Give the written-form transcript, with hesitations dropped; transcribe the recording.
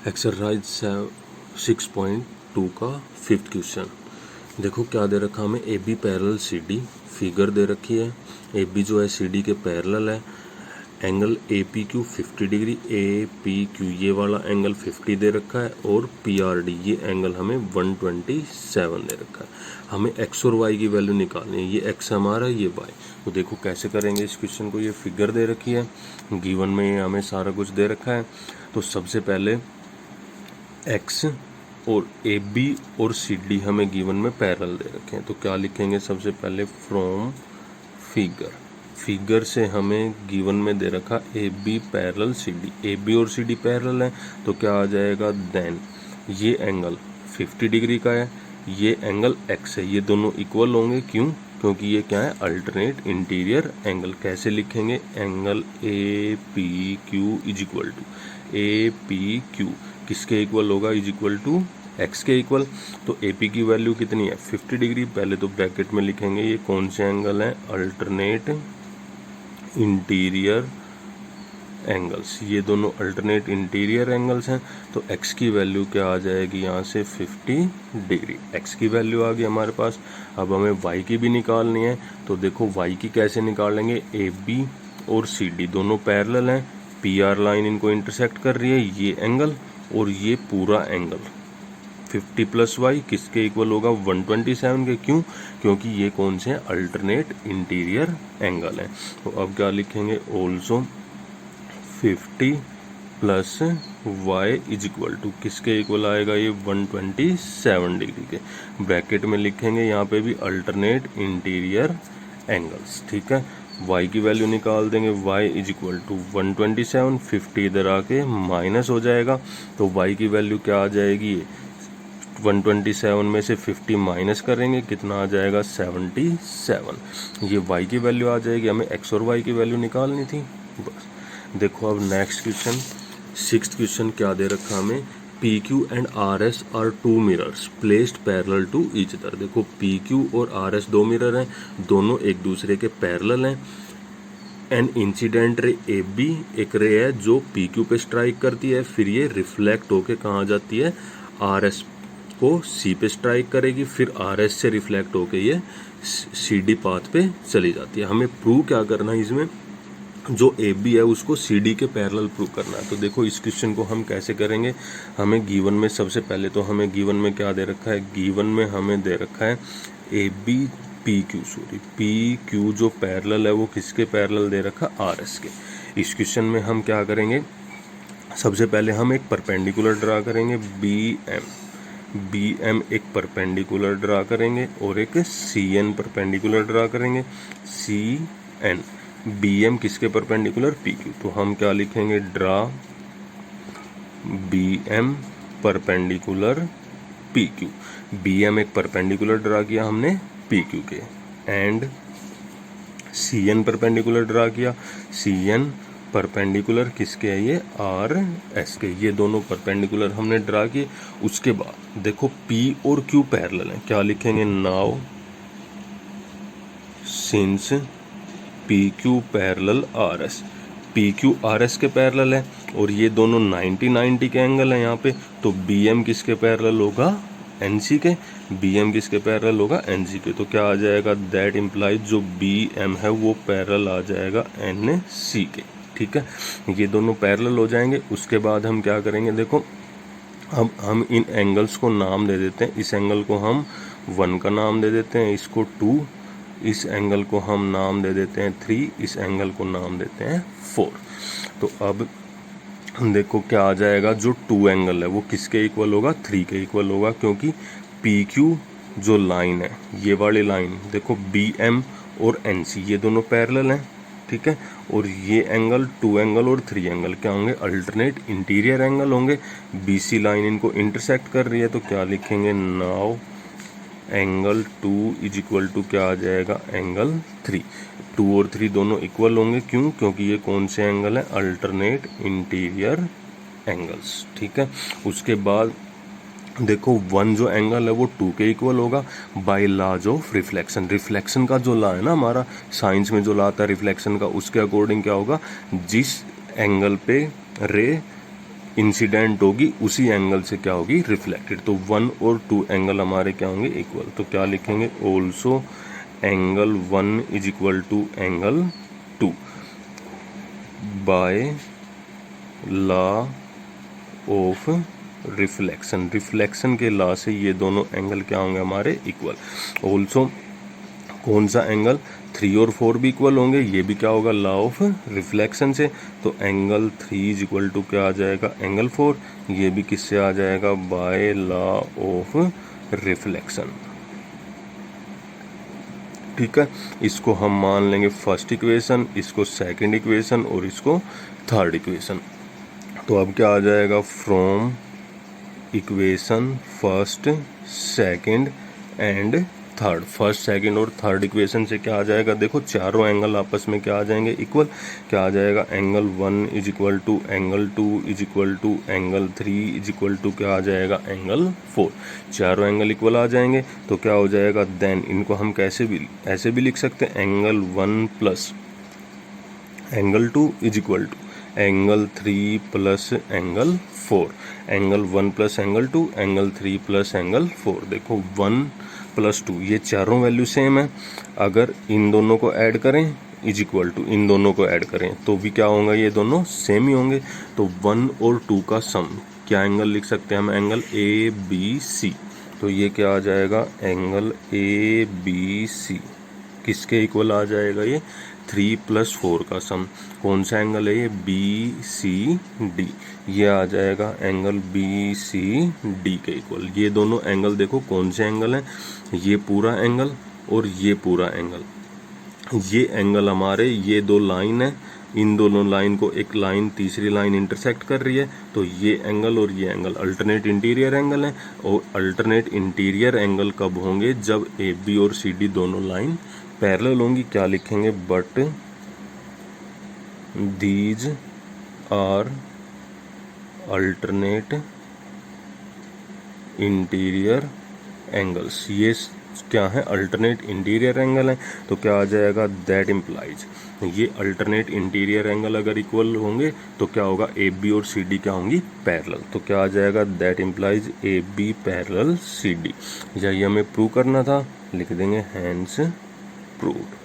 Exercise 6.2 का fifth question. देखो क्या दे रखा हमें, A B parallel C D figure दे रखी है। ए बी जो है सी डी के पैरेलल है। Angle A P Q 50 degree, A P Q ये वाला एंगल 50 दे रखा है और पी आर डी ये एंगल हमें 127 दे रखा है। हमें एक्स और वाई की वैल्यू निकालनी है। ये एक्स हमारा, ये वाई। तो देखो कैसे करेंगे इस क्वेश्चन को। ये फिगर दे रखी है, गिवन में ये हमें सारा कुछ दे रखा है। तो सबसे पहले एक्स और ए बी और सी डी हमें गिवन में पैरेलल दे रखे हैं। तो क्या लिखेंगे, सबसे पहले फ्रॉम फिगर से हमें गिवन में दे रखा A B parallel C D. A B और सी डी पैरेलल है तो क्या आ जाएगा, देन ये एंगल 50 डिग्री का है, ये एंगल एक्स है, ये दोनों इक्वल होंगे। क्यों? क्योंकि ये क्या है, अल्टरनेट इंटीरियर एंगल। कैसे लिखेंगे, angle A P Q is equal to A P Q किसके इक्वल होगा, इज इक्वल टू एक्स के इक्वल। तो ए पी की वैल्यू कितनी है, 50 डिग्री। पहले तो ब्रैकेट में लिखेंगे ये कौन से एंगल हैं, अल्टरनेट इंटीरियर एंगल्स। ये दोनों अल्टरनेट इंटीरियर एंगल्स हैं। तो x की वैल्यू क्या आ जाएगी यहाँ से, 50 डिग्री। x की वैल्यू आ गई हमारे पास। अब हमें y की भी निकालनी है। तो देखो y की कैसे निकालेंगे, ए बी और सी डी दोनों पैरेलल हैं, पी आर लाइन इनको इंटरसेक्ट कर रही है, ये एंगल और ये पूरा एंगल 50 प्लस वाई किसके इक्वल होगा, 127 के। क्यों? क्योंकि ये कौन से हैं, अल्टरनेट इंटीरियर एंगल है। तो अब क्या लिखेंगे, also 50 plus Y is equal to किसके इक्वल आएगा, ये 127 डिग्री के। ब्रैकेट में लिखेंगे यहाँ पे भी अल्टरनेट इंटीरियर एंगल्स। ठीक है, y की वैल्यू निकाल देंगे, y इज इक्वल टू 127, 50 इधर आके माइनस हो जाएगा। तो y की वैल्यू क्या आ जाएगी, 127 में से 50 माइनस करेंगे, कितना आ जाएगा, 77। ये y की वैल्यू आ जाएगी। हमें x और y की वैल्यू निकालनी थी बस। देखो अब नेक्स्ट क्वेश्चन, सिक्स्थ क्वेश्चन क्या दे रखा हमें, P Q and R S are two mirrors placed parallel to each other. देखो पी क्यू और आर एस दो मिरर हैं, दोनों एक दूसरे के पैरेलल हैं। An incident ray A B एक रे है जो पी क्यू पे स्ट्राइक करती है, फिर ये रिफ्लेक्ट होके कहाँ जाती है, आर एस को सी पे स्ट्राइक करेगी, फिर आर एस से रिफ्लेक्ट होके ये सी डी पाथ पे चली जाती है। हमें प्रूव क्या करना है, इसमें जो ए बी है उसको सी डी के पैरेलल प्रूव करना है। तो देखो इस क्वेश्चन को हम कैसे करेंगे। हमें गिवन में सबसे पहले तो हमें गिवन में क्या दे रखा है, गिवन में हमें दे रखा है ए बी पी क्यू जो पैरेलल है वो किसके पैरेलल दे रखा, आर एस के। इस क्वेश्चन में हम क्या करेंगे, सबसे पहले हम एक परपेंडिकुलर ड्रा करेंगे, बी एम एक परपेंडिकुलर ड्रा करेंगे और एक सी एन परपेंडिकुलर ड्रा करेंगे। सी एन बी एम किसके परपेंडिकुलर, पी क्यू। तो हम क्या लिखेंगे, draw B M perpendicular P Q. B M एक परपेंडिकुलर ड्रा किया हमने पी क्यू के, and C N perpendicular draw किया, सी एन परपेंडिकुलर किसके है, ये आर एस के। ये दोनों परपेंडिकुलर हमने ड्रा किए। उसके बाद देखो पी और क्यू पैरेलल है, क्या लिखेंगे, now since P Q parallel R S, P Q R S के पैरेलल है और ये दोनों 90-90 के एंगल है यहाँ पे। तो बी एम किसके पैरेलल होगा, एन सी के। बी एम किसके पैरेलल होगा, एन सी के। तो क्या आ जाएगा, दैट इम्प्लाइज जो बी एम है वो पैरेलल आ जाएगा एन सी के। ठीक है, ये दोनों पैरेलल हो जाएंगे। उसके बाद हम क्या करेंगे, देखो अब हम इन एंगल्स को नाम दे देते हैं। इस एंगल को हम 1 का नाम दे देते हैं, इसको 2, इस एंगल को हम नाम दे देते हैं 3, इस एंगल को नाम देते हैं 4। तो अब देखो क्या आ जाएगा, जो 2 एंगल है वो किसके इक्वल होगा, 3 के इक्वल होगा। क्योंकि पी क्यू जो लाइन है, ये वाली लाइन देखो बी एम और एन सी ये दोनों पैरेलल हैं। ठीक है, और ये एंगल 2 एंगल और 3 एंगल क्या होंगे, अल्टरनेट इंटीरियर एंगल होंगे। बी सी लाइन इनको इंटरसेक्ट कर रही है। तो क्या लिखेंगे, now angle 2 is equal to क्या आ जाएगा, एंगल 3। 2 और 3 दोनों इक्वल होंगे। क्यों? क्योंकि ये कौन से एंगल है, अल्टरनेट इंटीरियर एंगल्स। ठीक है, उसके बाद देखो 1 जो एंगल है वो 2 के इक्वल होगा by laws of reflection. Reflection का जो लॉ है ना हमारा साइंस में जो लॉ आता है रिफ्लेक्शन का, उसके अकॉर्डिंग क्या होगा, जिस एंगल पे रे इंसिडेंट होगी उसी एंगल से क्या होगी, रिफ्लेक्टेड। तो 1 और 2 एंगल हमारे क्या होंगे, इक्वल। तो क्या लिखेंगे, also angle 1 is equal to angle 2 by law of reflection. Reflection के लॉ से ये दोनों एंगल क्या होंगे हमारे, इक्वल। ऑल्सो कौन सा एंगल, 3 और 4 भी इक्वल होंगे, ये भी क्या होगा, लॉ ऑफ रिफ्लेक्शन से। तो एंगल 3 इज इक्वल टू क्या आ जाएगा, एंगल 4, ये भी किससे आ जाएगा, बाय लॉ ऑफ रिफ्लेक्शन। ठीक है, इसको हम मान लेंगे फर्स्ट इक्वेशन, इसको सेकंड इक्वेशन और इसको थर्ड इक्वेशन। तो अब क्या आ जाएगा, from equation first second and third. First second और थर्ड इक्वेशन से क्या आ जाएगा, देखो चारों एंगल आपस में क्या आ जाएंगे, इक्वल। क्या आ जाएगा, angle 1 is equal to angle 2 is equal to angle 3 is equal to क्या आ जाएगा, एंगल 4। चारों एंगल इक्वल आ जाएंगे तो क्या हो जाएगा, देन इनको हम कैसे भी ऐसे भी लिख सकते हैं, angle 1 plus angle 2 is equal to angle 3 plus angle 4। Angle 1 plus angle 2, angle 3 plus angle 4। देखो 1 प्लस 2 ये चारों वैल्यू सेम है, अगर इन दोनों को ऐड करें इज इक्वल टू इन दोनों को ऐड करें तो भी क्या होंगे, ये दोनों सेम ही होंगे। तो 1 और 2 का सम क्या एंगल लिख सकते हैं हम, एंगल ए बी सी। तो ये क्या आ जाएगा, एंगल ए बी सी किसके इक्वल आ जाएगा, ये 3 प्लस 4 का सम। कौन सा एंगल है ये, बी सी डी। ये आ जाएगा एंगल बी सी डी के इक्वल। ये दोनों एंगल देखो कौन से एंगल हैं, ये पूरा एंगल और ये पूरा एंगल। ये एंगल हमारे, ये दो लाइन है, इन दोनों लाइन को एक लाइन तीसरी लाइन इंटरसेक्ट कर रही है। तो ये एंगल और ये एंगल अल्टरनेट इंटीरियर एंगल है। और अल्टरनेट इंटीरियर एंगल कब होंगे, जब ए बी और सी डी दोनों लाइन पैरेलल होंगी। क्या लिखेंगे, but these are alternate interior angles. ये क्या है, अल्टरनेट इंटीरियर एंगल है। तो क्या आ जाएगा, दैट इम्प्लाइज, ये अल्टरनेट इंटीरियर एंगल अगर इक्वल होंगे तो क्या होगा, ए बी और सी डी क्या होंगी, पैरेलल। तो क्या आ जाएगा, that implies A B parallel C D. यही हमें प्रूव करना था, लिख देंगे हैंस प्रूव्ड।